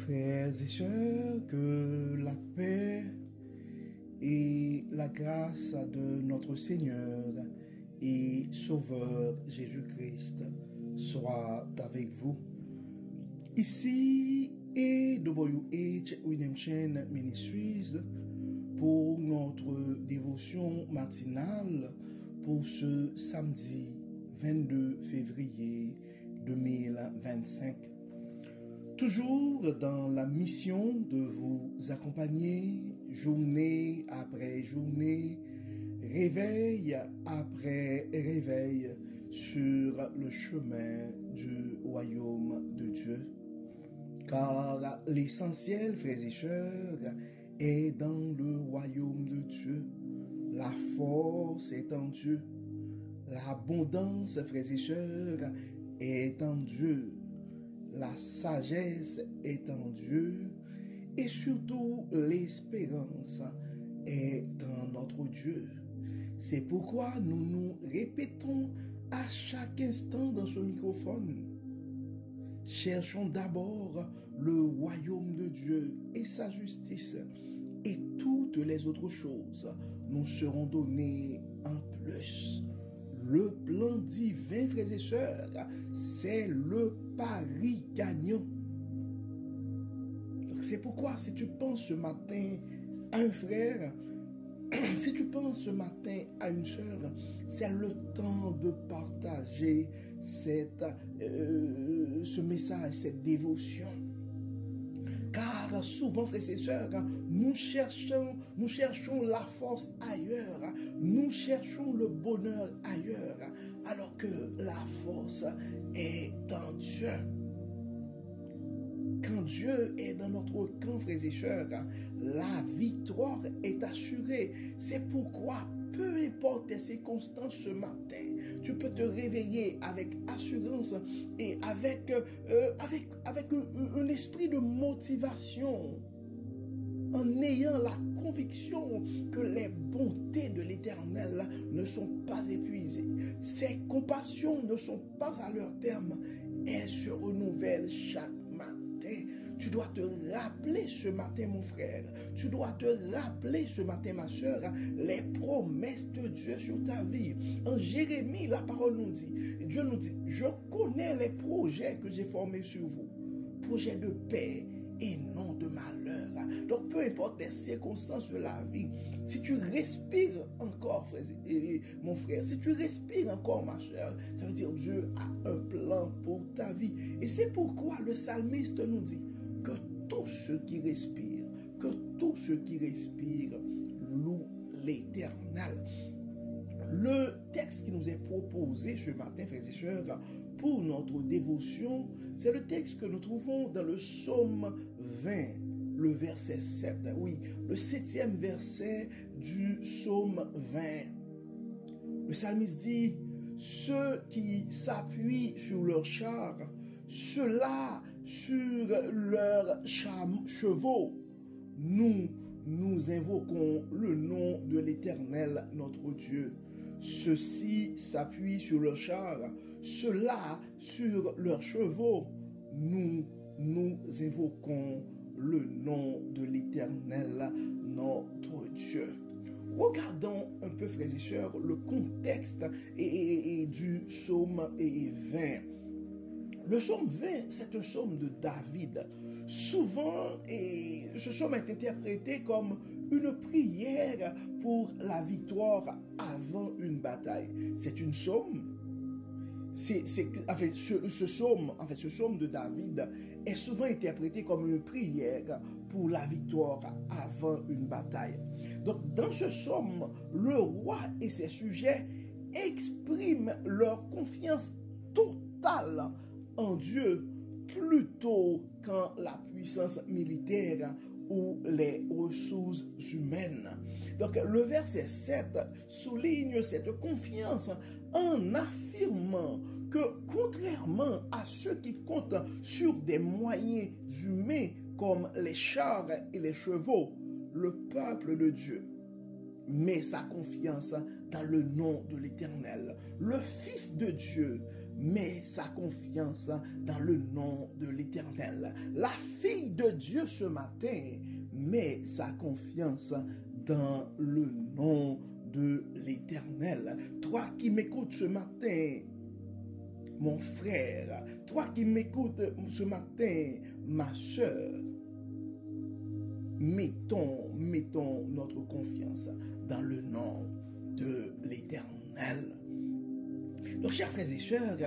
Frères et sœurs, que la paix et la grâce de notre Seigneur et Sauveur Jésus-Christ soient avec vous. Ici est WH Redemption Ministries pour notre dévotion matinale pour ce samedi 22 février 2025. Toujours dans la mission de vous accompagner journée après journée, réveil après réveil sur le chemin du royaume de Dieu. Car l'essentiel, frères et sœurs, est dans le royaume de Dieu. La force est en Dieu. L'abondance, frères et sœurs, est en Dieu. La sagesse est en Dieu et surtout l'espérance est en notre Dieu. C'est pourquoi nous nous répétons à chaque instant dans ce microphone. Cherchons d'abord le royaume de Dieu et sa justice, et toutes les autres choses nous seront données en plus. Le plan divin, frères et sœurs, c'est le pari gagnant. C'est pourquoi si tu penses ce matin à un frère, si tu penses ce matin à une sœur, c'est le temps de partager ce message, cette dévotion. Car souvent, frères et sœurs, nous cherchons la force ailleurs, nous cherchons le bonheur ailleurs, alors que la force est en Dieu. Quand Dieu est dans notre camp, frères et sœurs, la victoire est assurée. C'est pourquoi, peu importe tes circonstances ce matin, tu peux te réveiller avec assurance et avec un esprit de motivation, en ayant la conviction que les bontés de l'Éternel ne sont pas épuisées. Ses compassions ne sont pas à leur terme. Elles se renouvellent chaque matin. Tu dois te rappeler ce matin, mon frère. Tu dois te rappeler ce matin, ma soeur, les promesses de Dieu sur ta vie. En Jérémie, la parole nous dit, Dieu nous dit, je connais les projets que j'ai formés sur vous. Projets de paix et non de malheur. Donc, peu importe les circonstances de la vie, si tu respires encore, frère, mon frère, si tu respires encore, ma soeur, ça veut dire Dieu a un plan pour ta vie. Et c'est pourquoi le psalmiste nous dit que tous ceux qui respirent, louent l'Éternel. Le texte qui nous est proposé ce matin, frères et sœurs, pour notre dévotion, c'est le texte que nous trouvons dans le psaume 20, le verset 7. Oui, le 7e verset du psaume 20. Le psalmiste dit, ceux qui s'appuient sur leurs chars, ceux-là sur leurs chevaux, nous invoquons le nom de l'Éternel, notre Dieu. Ceux-ci s'appuient sur leurs chars, ceux-là sur leurs chevaux. Nous invoquons le nom de l'Éternel, notre Dieu. Regardons un peu, frères et sœurs, le contexte du psaume 20. Le psaume 20, c'est un psaume de David. Souvent, ce psaume est interprété comme une prière pour la victoire avant une bataille. C'est une psaume. Ce psaume de David est souvent interprété comme une prière pour la victoire avant une bataille. Donc, dans ce psaume, le roi et ses sujets expriment leur confiance totale en Dieu plutôt qu'en la puissance militaire ou les ressources humaines. Donc le verset 7 souligne cette confiance en affirmant que contrairement à ceux qui comptent sur des moyens humains comme les chars et les chevaux, le peuple de Dieu met sa confiance dans le nom de l'Éternel. Le Fils de Dieu met sa confiance dans le nom de l'Éternel. La fille de que Dieu ce matin met sa confiance dans le nom de l'Éternel. Toi qui m'écoutes ce matin, mon frère, toi qui m'écoutes ce matin, ma soeur, mettons notre confiance dans le nom de l'Éternel. Donc, chers frères et sœurs,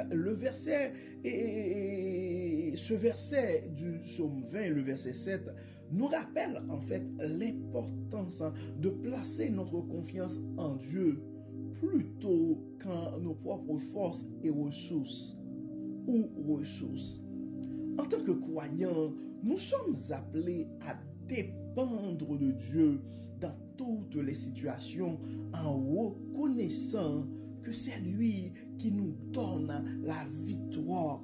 ce verset du psaume 20, le verset 7, nous rappelle en fait l'importance de placer notre confiance en Dieu plutôt qu'en nos propres forces et ressources En tant que croyants, nous sommes appelés à dépendre de Dieu dans toutes les situations en reconnaissant que c'est lui qui nous donne la victoire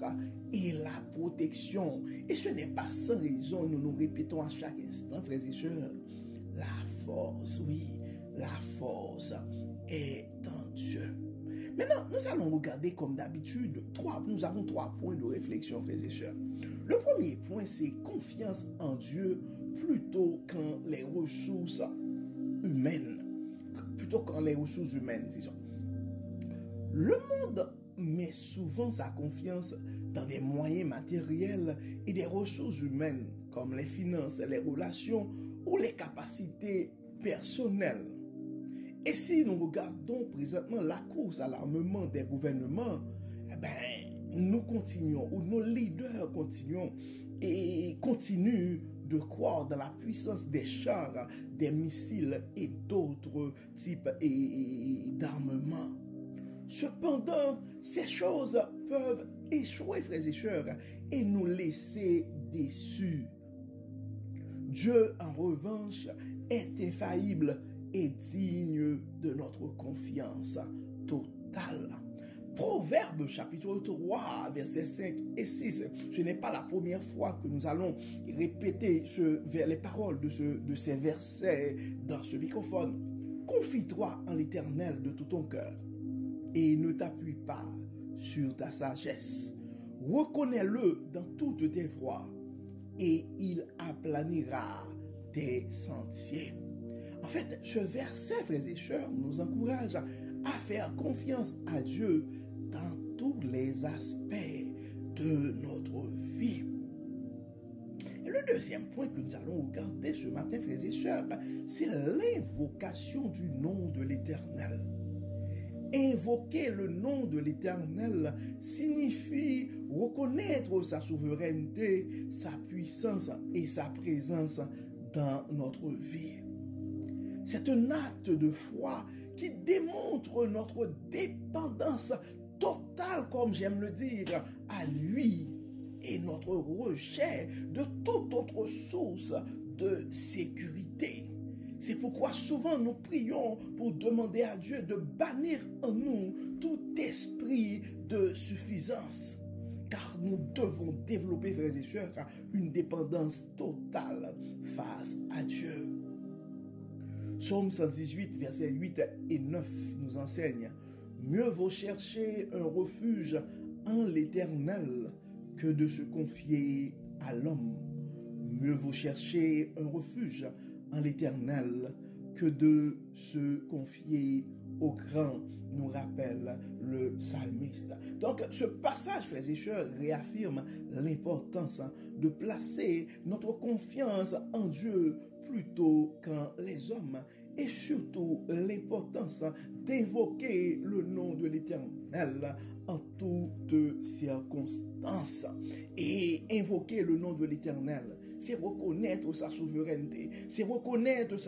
et la protection. Et ce n'est pas sans raison, nous nous répétons à chaque instant, frères et sœurs, la force, oui, la force est en Dieu. Maintenant, nous allons regarder comme d'habitude, nous avons 3 points de réflexion, frères et sœurs. Le premier point, c'est confiance en Dieu plutôt qu'en les ressources humaines. Disons. Le monde met souvent sa confiance dans des moyens matériels et des ressources humaines, comme les finances, les relations ou les capacités personnelles. Et si nous regardons présentement la course à l'armement des gouvernements, nous continuons, ou nos leaders continuent de croire dans la puissance des chars, des missiles et d'autres types d'armements. Cependant, ces choses peuvent échouer, frères et sœurs, et nous laisser déçus. Dieu, en revanche, est infaillible et digne de notre confiance totale. Proverbe chapitre 3, versets 5 et 6. Ce n'est pas la première fois que nous allons répéter les paroles de ces versets dans ce microphone. Confie-toi en l'Éternel de tout ton cœur et ne t'appuie pas sur ta sagesse. Reconnais-le dans toutes tes voies et il aplanira tes sentiers. En fait, ce verset, frères et sœurs, nous encourage à faire confiance à Dieu dans tous les aspects de notre vie. Et le deuxième point que nous allons regarder ce matin, frères et sœurs, c'est l'invocation du nom de l'Éternel. Invoquer le nom de l'Éternel signifie reconnaître sa souveraineté, sa puissance et sa présence dans notre vie. C'est un acte de foi qui démontre notre dépendance totale, comme j'aime le dire, à lui et notre rejet de toute autre source de sécurité. C'est pourquoi souvent nous prions pour demander à Dieu de bannir en nous tout esprit de suffisance. Car nous devons développer, frères et sœurs, une dépendance totale face à Dieu. Psaume 118, versets 8 et 9 nous enseigne: mieux vaut chercher un refuge en l'Éternel que de se confier à l'homme. Mieux vaut chercher un refuge en l'Éternel que de se confier au grand, nous rappelle le psalmiste. Donc, ce passage, frères et sœurs, réaffirme l'importance de placer notre confiance en Dieu plutôt qu'en les hommes, et surtout l'importance d'invoquer le nom de l'Éternel en toutes circonstances. Et invoquer le nom de l'Éternel, c'est reconnaître sa souveraineté, c'est reconnaître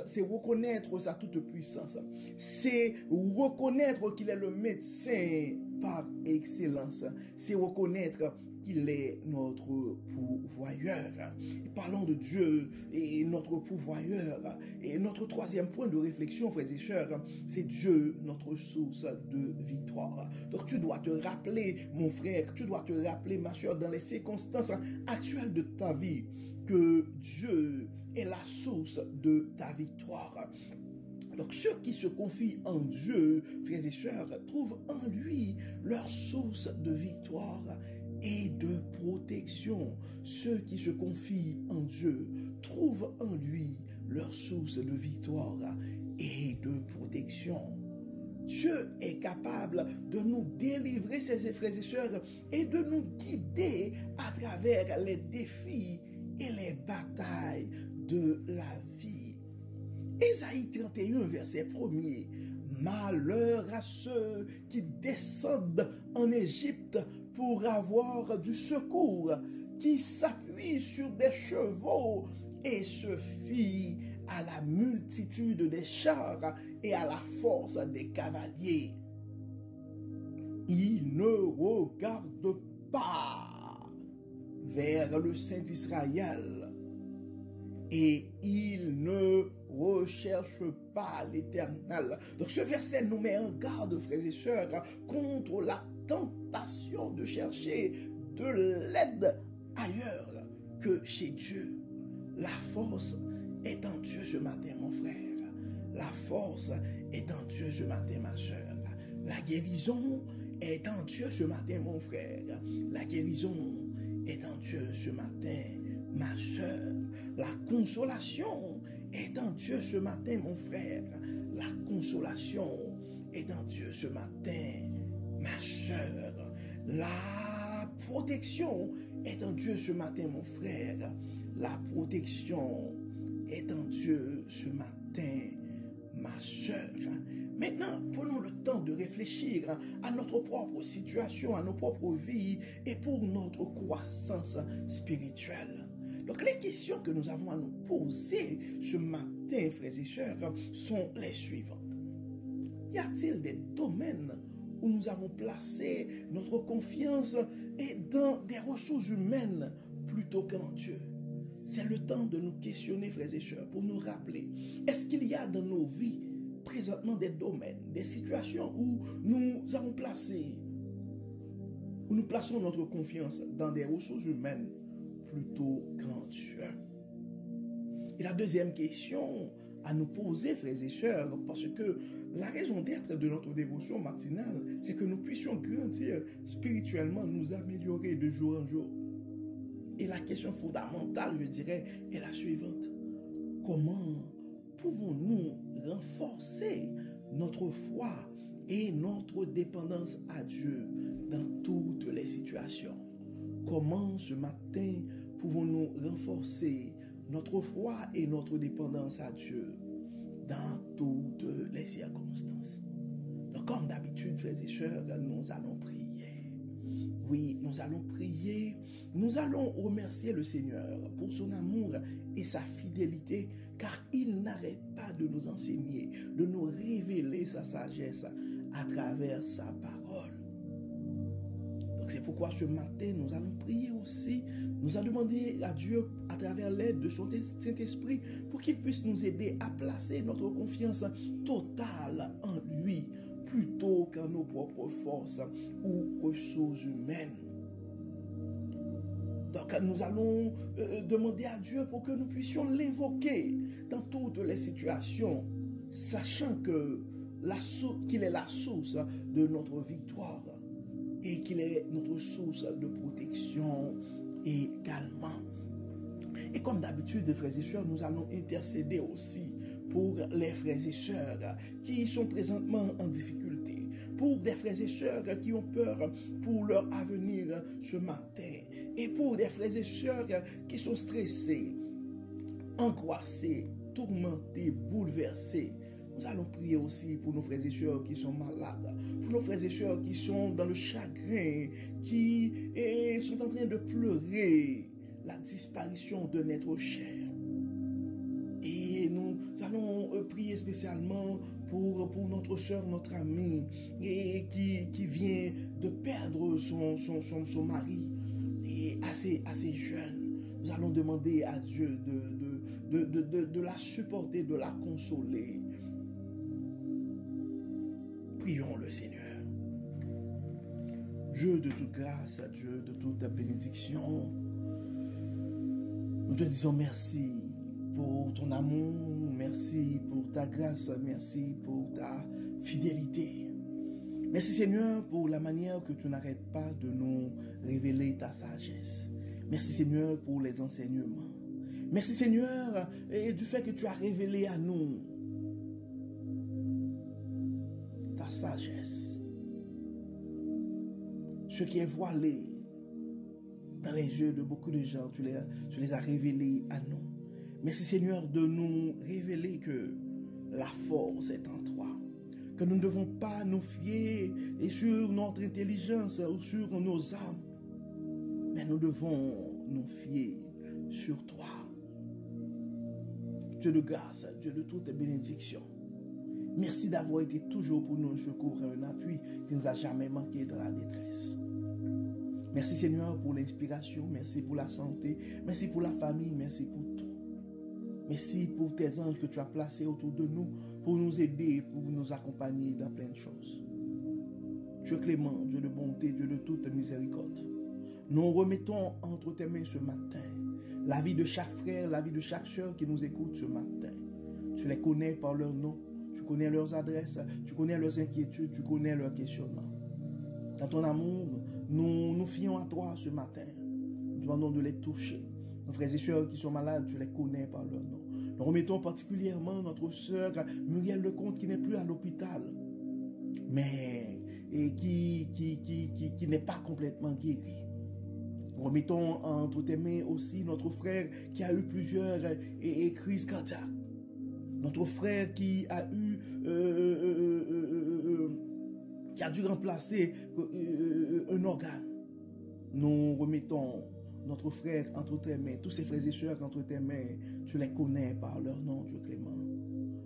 sa toute-puissance, c'est reconnaître qu'il est le médecin par excellence, c'est reconnaître qu'il est notre pourvoyeur. Et parlons de Dieu et notre pourvoyeur. Et notre troisième point de réflexion, frères et sœurs, c'est Dieu, notre source de victoire. Donc tu dois te rappeler, mon frère, tu dois te rappeler, ma sœur, dans les circonstances actuelles de ta vie, que Dieu est la source de ta victoire. Donc ceux qui se confient en Dieu, frères et sœurs, trouvent en lui leur source de victoire et de protection. Ceux qui se confient en Dieu trouvent en lui leur source de victoire et de protection. Dieu est capable de nous délivrer, ses frères et sœurs, et de nous guider à travers les défis et les batailles de la vie. Ésaïe 31, verset 1er. Malheur à ceux qui descendent en Égypte pour avoir du secours, qui s'appuient sur des chevaux et se fient à la multitude des chars et à la force des cavaliers. Ils ne regardent pas vers le Saint d'Israël et ils ne recherchent pas l'Éternel. Donc ce verset nous met en garde, frères et sœurs, contre la tentation de chercher de l'aide ailleurs que chez Dieu. La force est en Dieu ce matin, mon frère. La force est en Dieu ce matin, ma soeur. La guérison est en Dieu ce matin, mon frère. La guérison est en Dieu ce matin, ma soeur. La consolation est en Dieu ce matin, mon frère. La consolation est en Dieu ce matin, ma soeur. La protection est en Dieu ce matin, mon frère. La protection est en Dieu ce matin, ma soeur. Maintenant, prenons le temps de réfléchir à notre propre situation, à nos propres vies et pour notre croissance spirituelle. Donc, les questions que nous avons à nous poser ce matin, frères et sœurs, sont les suivantes. Y a-t-il des domaines où nous avons placé notre confiance et dans des ressources humaines plutôt qu'en Dieu? C'est le temps de nous questionner, frères et sœurs, pour nous rappeler, est-ce qu'il y a dans nos vies présentement des domaines, des situations où nous avons placé, où nous plaçons notre confiance dans des ressources humaines plutôt qu'en Dieu? Et la deuxième question à nous poser, frères et sœurs, parce que la raison d'être de notre dévotion matinale, c'est que nous puissions grandir spirituellement, nous améliorer de jour en jour. Et la question fondamentale, je dirais, est la suivante. Comment pouvons-nous renforcer notre foi et notre dépendance à Dieu dans toutes les situations? Comment ce matin pouvons-nous renforcer notre foi et notre dépendance à Dieu dans toutes les circonstances? Donc, comme d'habitude, frères et sœurs, nous allons prier. Oui, nous allons prier, nous allons remercier le Seigneur pour son amour et sa fidélité, car il n'arrête pas de nous enseigner, de nous révéler sa sagesse à travers sa parole. Donc c'est pourquoi ce matin, nous allons prier aussi, nous allons demander à Dieu à travers l'aide de son Saint-Esprit pour qu'il puisse nous aider à placer notre confiance totale en lui, plutôt qu'en nos propres forces ou ressources humaines. Donc nous allons demander à Dieu pour que nous puissions l'invoquer dans toutes les situations, sachant que qu'il est la source de notre victoire et qu'il est notre source de protection également. Et comme d'habitude, frères et sœurs, nous allons intercéder aussi pour les frères et sœurs qui sont présentement en difficulté, pour des frères et sœurs qui ont peur pour leur avenir ce matin, et pour des frères et sœurs qui sont stressés, angoissés, tourmentés, bouleversés. Nous allons prier aussi pour nos frères et sœurs qui sont malades, pour nos frères et sœurs qui sont dans le chagrin, qui sont en train de pleurer la disparition d'un être cher. Et nous allons prier spécialement pour notre soeur, notre amie, et qui vient de perdre son mari, et assez jeune. Nous allons demander à Dieu de la supporter, de la consoler. Prions le Seigneur. Dieu de toute grâce, Dieu de toute bénédiction, nous te disons merci pour ton amour, merci pour ta grâce, merci pour ta fidélité. Merci Seigneur pour la manière que tu n'arrêtes pas de nous révéler ta sagesse. Merci Seigneur pour les enseignements. Merci Seigneur et du fait que tu as révélé à nous ta sagesse. Ce qui est voilé dans les yeux de beaucoup de gens, tu les as révélés à nous. Merci Seigneur de nous révéler que la force est en toi. Que nous ne devons pas nous fier sur notre intelligence ou sur nos âmes, mais nous devons nous fier sur toi. Dieu de grâce, Dieu de toutes bénédictions. Merci d'avoir été toujours pour nous un secours et un appui qui ne nous a jamais manqué dans la détresse. Merci Seigneur pour l'inspiration, merci pour la santé, merci pour la famille, merci pour tout. Merci pour tes anges que tu as placés autour de nous pour nous aider, pour nous accompagner dans plein de choses. Dieu clément, Dieu de bonté, Dieu de toute miséricorde. Nous remettons entre tes mains ce matin la vie de chaque frère, la vie de chaque sœur qui nous écoute ce matin. Tu les connais par leur nom, tu connais leurs adresses, tu connais leurs inquiétudes, tu connais leurs questionnements. Dans ton amour, nous nous fions à toi ce matin. Nous demandons de les toucher. Nos frères et sœurs qui sont malades, tu les connais par leur nom. Nous remettons particulièrement notre sœur Muriel Lecomte qui n'est plus à l'hôpital, mais qui n'est pas complètement guérie. Nous remettons entre tes mains aussi notre frère qui a eu plusieurs crises cardiaques. Notre frère qui a dû remplacer un organe. Nous remettons notre frère entre tes mains, tous ses frères et sœurs entre tes mains, tu les connais par leur nom, Dieu clément.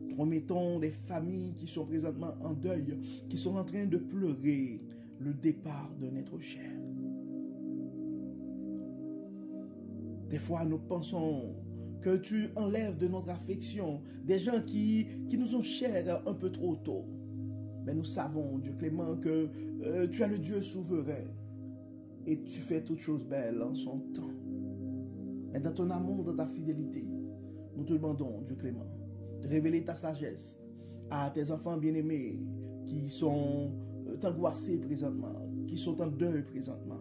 Nous remettons des familles qui sont présentement en deuil, qui sont en train de pleurer le départ de notre cher. Des fois, nous pensons que tu enlèves de notre affection des gens qui nous sont chers un peu trop tôt. Mais nous savons, Dieu clément, que tu es le Dieu souverain. Et tu fais toutes choses belles en son temps. Mais dans ton amour, dans ta fidélité, nous te demandons, Dieu clément, de révéler ta sagesse à tes enfants bien-aimés qui sont angoissés présentement, qui sont en deuil présentement.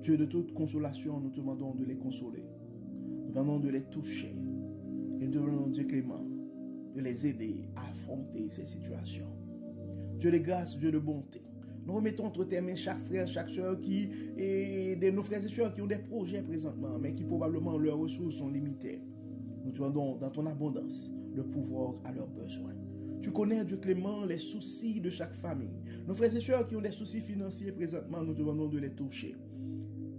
Dieu de toute consolation, nous te demandons de les consoler. Nous demandons de les toucher. Et nous te demandons, Dieu clément, de les aider à affronter ces situations. Dieu de grâce, Dieu de bonté. Nous remettons entre tes mains chaque frère, chaque soeur et nos frères et soeurs qui ont des projets présentement, mais qui probablement leurs ressources sont limitées. Nous te demandons dans ton abondance le pouvoir à leurs besoins. Tu connais, Dieu clément, les soucis de chaque famille. Nos frères et soeurs qui ont des soucis financiers présentement, nous te demandons de les toucher.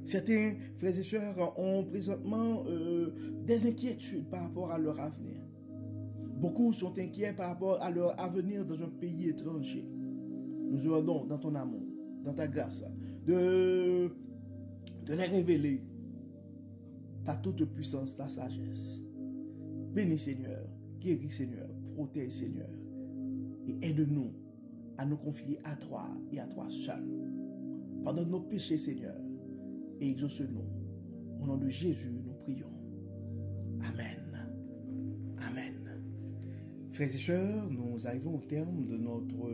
Certains frères et sœurs ont présentement des inquiétudes par rapport à leur avenir. Beaucoup sont inquiets par rapport à leur avenir dans un pays étranger. Nous demandons dans ton amour, dans ta grâce, de les révéler ta toute puissance, ta sagesse. Bénis Seigneur, guéris Seigneur, protège Seigneur et aide-nous à nous confier à toi et à toi seul. Pardonne nos péchés Seigneur et exauce-nous. Au nom de Jésus, nous prions. Amen. Amen. Frères et sœurs, nous arrivons au terme de notre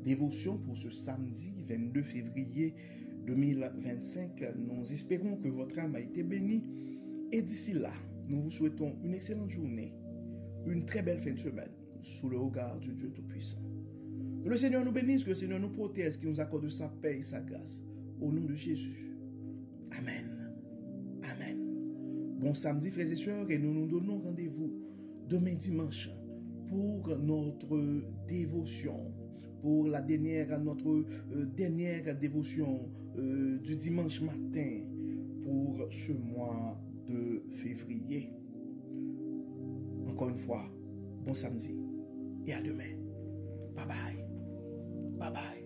dévotion pour ce samedi 22 février 2025. Nous espérons que votre âme a été bénie. Et d'ici là, nous vous souhaitons une excellente journée, une très belle fin de semaine, sous le regard du Dieu Tout-Puissant. Que le Seigneur nous bénisse, que le Seigneur nous protège, qu'il nous accorde sa paix et sa grâce. Au nom de Jésus. Amen. Amen. Bon samedi, frères et sœurs, et nous nous donnons rendez-vous demain dimanche pour notre dévotion, pour notre dernière dévotion du dimanche matin pour ce mois de février. Encore une fois, bon samedi et à demain. Bye bye. Bye bye.